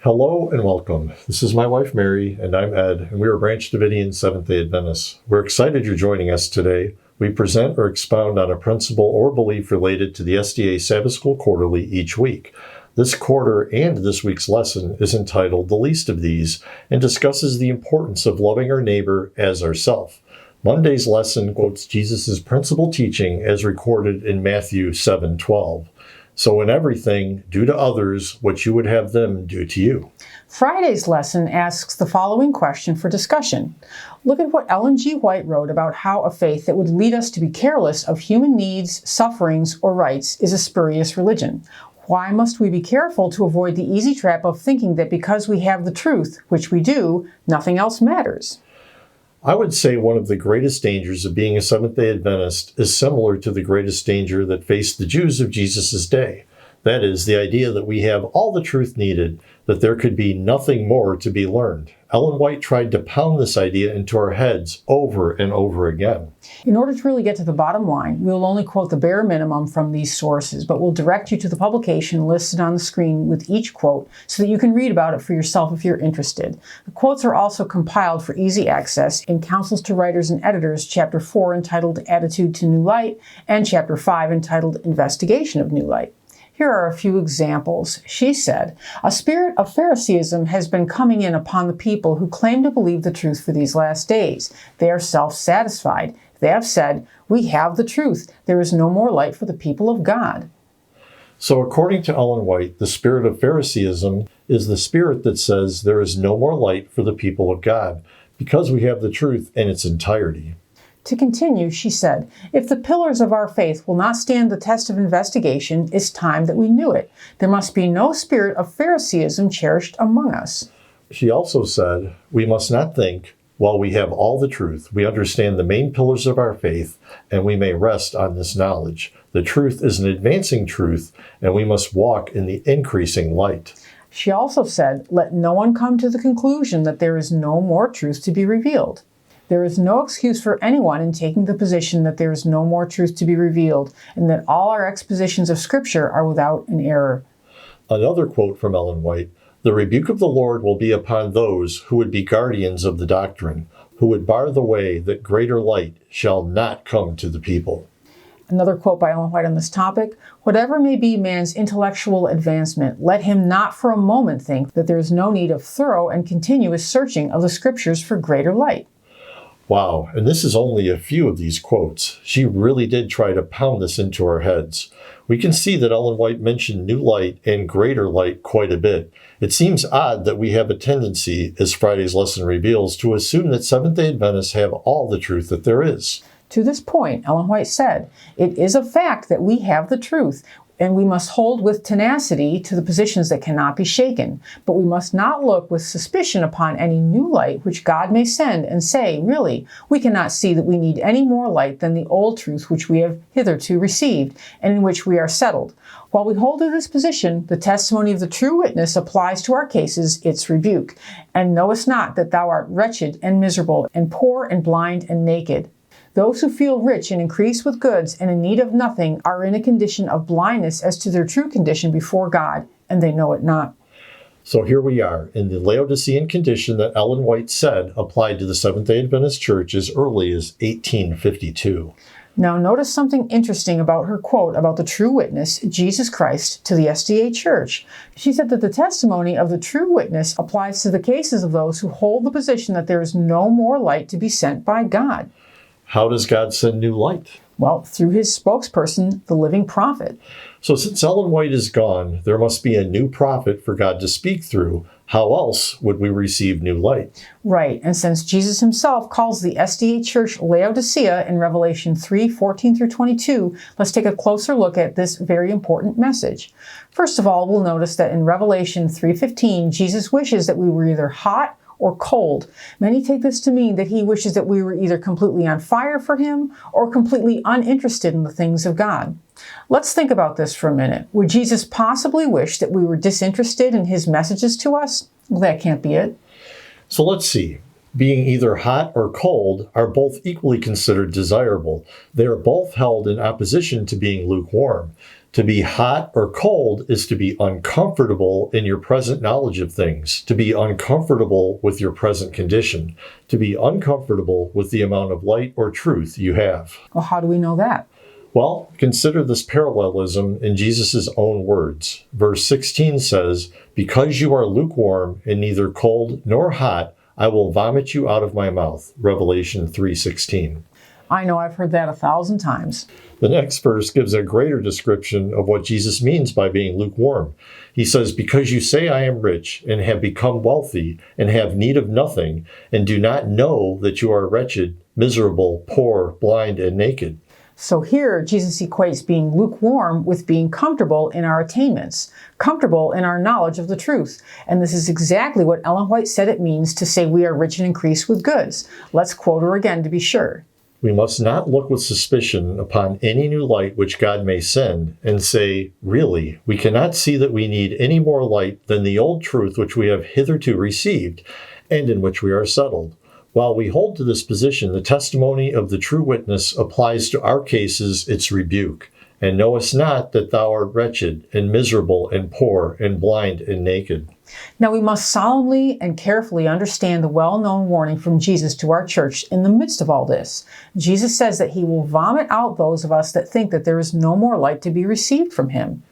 Hello and welcome. This is my wife Mary, and I'm Ed, and we are Branch Davidian Seventh-Day Adventists. We're excited you're joining us today. We present or expound on a principle or belief related to the SDA Sabbath School Quarterly each week. This quarter and this week's lesson is entitled The Least of These and discusses the importance of loving our neighbor as ourself. Monday's lesson quotes Jesus' principal teaching as recorded in Matthew 7:12. So in everything, do to others what you would have them do to you. Friday's lesson asks the following question for discussion. Look at what Ellen G. White wrote about how a faith that would lead us to be careless of human needs, sufferings, or rights is a spurious religion. Why must we be careful to avoid the easy trap of thinking that because we have the truth, which we do, nothing else matters? I would say one of the greatest dangers of being a Seventh-day Adventist is similar to the greatest danger that faced the Jews of Jesus' day. That is, the idea that we have all the truth needed, that there could be nothing more to be learned. Ellen White tried to pound this idea into our heads over and over again. In order to really get to the bottom line, we'll only quote the bare minimum from these sources, but we'll direct you to the publication listed on the screen with each quote so that you can read about it for yourself if you're interested. The quotes are also compiled for easy access in Counsels to Writers and Editors, Chapter 4 entitled Attitude to New Light, and Chapter 5 entitled Investigation of New Light. Here are a few examples. She said, "A spirit of Phariseeism has been coming in upon the people who claim to believe the truth for these last days. They are self-satisfied. They have said, 'We have the truth. There is no more light for the people of God.'" So according to Ellen White, the spirit of Phariseeism is the spirit that says there is no more light for the people of God because we have the truth in its entirety. To continue, she said, "If the pillars of our faith will not stand the test of investigation, it's time that we knew it. There must be no spirit of Phariseeism cherished among us." She also said, "We must not think, while we have all the truth, we understand the main pillars of our faith, and we may rest on this knowledge. The truth is an advancing truth, and we must walk in the increasing light." She also said, "Let no one come to the conclusion that there is no more truth to be revealed." There is no excuse for anyone in taking the position that there is no more truth to be revealed, and that all our expositions of Scripture are without an error. Another quote from Ellen White, "The rebuke of the Lord will be upon those who would be guardians of the doctrine, who would bar the way that greater light shall not come to the people." Another quote by Ellen White on this topic, "Whatever may be man's intellectual advancement, let him not for a moment think that there is no need of thorough and continuous searching of the Scriptures for greater light." Wow, and this is only a few of these quotes. She really did try to pound this into our heads. We can see that Ellen White mentioned new light and greater light quite a bit. It seems odd that we have a tendency, as Friday's lesson reveals, to assume that Seventh-day Adventists have all the truth that there is. To this point, Ellen White said, "It is a fact that we have the truth, and we must hold with tenacity to the positions that cannot be shaken. But we must not look with suspicion upon any new light which God may send and say, really, we cannot see that we need any more light than the old truth which we have hitherto received, and in which we are settled. While we hold to this position, the testimony of the true witness applies to our cases its rebuke. And knowest not that thou art wretched and miserable, and poor and blind and naked? Those who feel rich and increase with goods and in need of nothing are in a condition of blindness as to their true condition before God, and they know it not." So here we are, in the Laodicean condition that Ellen White said applied to the Seventh-day Adventist Church as early as 1852. Now notice something interesting about her quote about the true witness, Jesus Christ, to the SDA Church. She said that the testimony of the true witness applies to the cases of those who hold the position that there is no more light to be sent by God. How does God send new light? Well, through his spokesperson, the living prophet. So since Ellen White is gone, there must be a new prophet for God to speak through. How else would we receive new light? Right, and since Jesus himself calls the SDA Church Laodicea in Revelation 3:14 through 22, let's take a closer look at this very important message. First of all, we'll notice that in Revelation 3:15, Jesus wishes that we were either hot or cold. Many take this to mean that he wishes that we were either completely on fire for him or completely uninterested in the things of God. Let's think about this for a minute. Would Jesus possibly wish that we were disinterested in his messages to us? Well, that can't be it. So let's see. Being either hot or cold are both equally considered desirable. They are both held in opposition to being lukewarm. To be hot or cold is to be uncomfortable in your present knowledge of things, to be uncomfortable with your present condition, to be uncomfortable with the amount of light or truth you have. Well, how do we know that? Well, consider this parallelism in Jesus' own words. Verse 16 says, "Because you are lukewarm and neither cold nor hot, I will vomit you out of my mouth." Revelation 3:16. I know I've heard that 1,000 times. The next verse gives a greater description of what Jesus means by being lukewarm. He says, "Because you say I am rich and have become wealthy and have need of nothing, and do not know that you are wretched, miserable, poor, blind, and naked." So here, Jesus equates being lukewarm with being comfortable in our attainments, comfortable in our knowledge of the truth. And this is exactly what Ellen White said it means to say we are rich and increased with goods. Let's quote her again to be sure. "We must not look with suspicion upon any new light which God may send, and say, really, we cannot see that we need any more light than the old truth which we have hitherto received, and in which we are settled. While we hold to this position, the testimony of the true witness applies to our cases its rebuke. And knowest not that thou art wretched, and miserable, and poor, and blind, and naked." Now we must solemnly and carefully understand the well-known warning from Jesus to our church in the midst of all this. Jesus says that he will vomit out those of us that think that there is no more light to be received from him.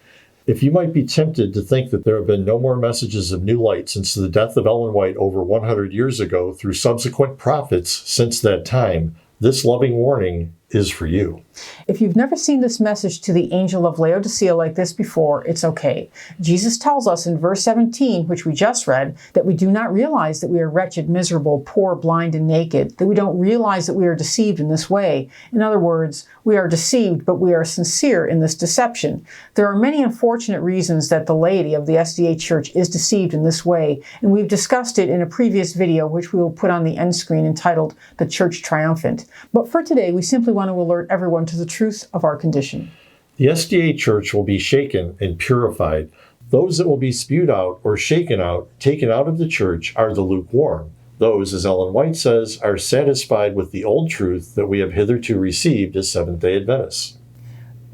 If you might be tempted to think that there have been no more messages of new light since the death of Ellen White over 100 years ago through subsequent prophets since that time, this loving warning is for you. If you've never seen this message to the angel of Laodicea like this before, it's okay. Jesus tells us in verse 17, which we just read, that we do not realize that we are wretched, miserable, poor, blind, and naked, that we don't realize that we are deceived in this way. In other words, we are deceived, but we are sincere in this deception. There are many unfortunate reasons that the laity of the SDA Church is deceived in this way, and we've discussed it in a previous video, which we will put on the end screen entitled The Church Triumphant. But for today, we simply want to alert everyone to the truth of our condition. The SDA Church will be shaken and purified. Those that will be spewed out or shaken out, taken out of the church, are the lukewarm. Those, as Ellen White says, are satisfied with the old truth that we have hitherto received as Seventh-day Adventists.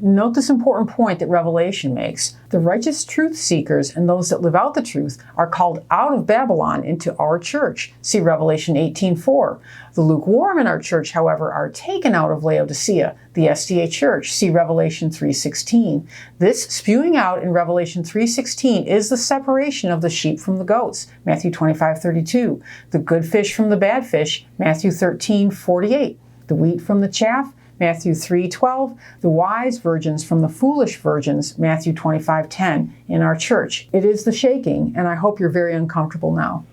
Note this important point that Revelation makes. The righteous truth seekers and those that live out the truth are called out of Babylon into our church. See Revelation 18:4. The lukewarm in our church, however, are taken out of Laodicea, the SDA church. See Revelation 3:16. This spewing out in Revelation 3:16 is the separation of the sheep from the goats. Matthew 25:32. The good fish from the bad fish. Matthew 13:48. The wheat from the chaff. Matthew 3:12, the wise virgins from the foolish virgins, Matthew 25:10, in our church. It is the shaking, and I hope you're very uncomfortable now.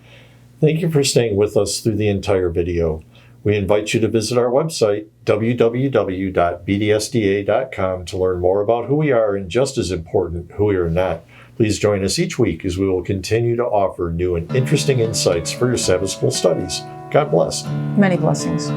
Thank you for staying with us through the entire video. We invite you to visit our website, www.bdsda.com, to learn more about who we are and, just as important, who we are not. Please join us each week as we will continue to offer new and interesting insights for your Sabbath School studies. God bless. Many blessings.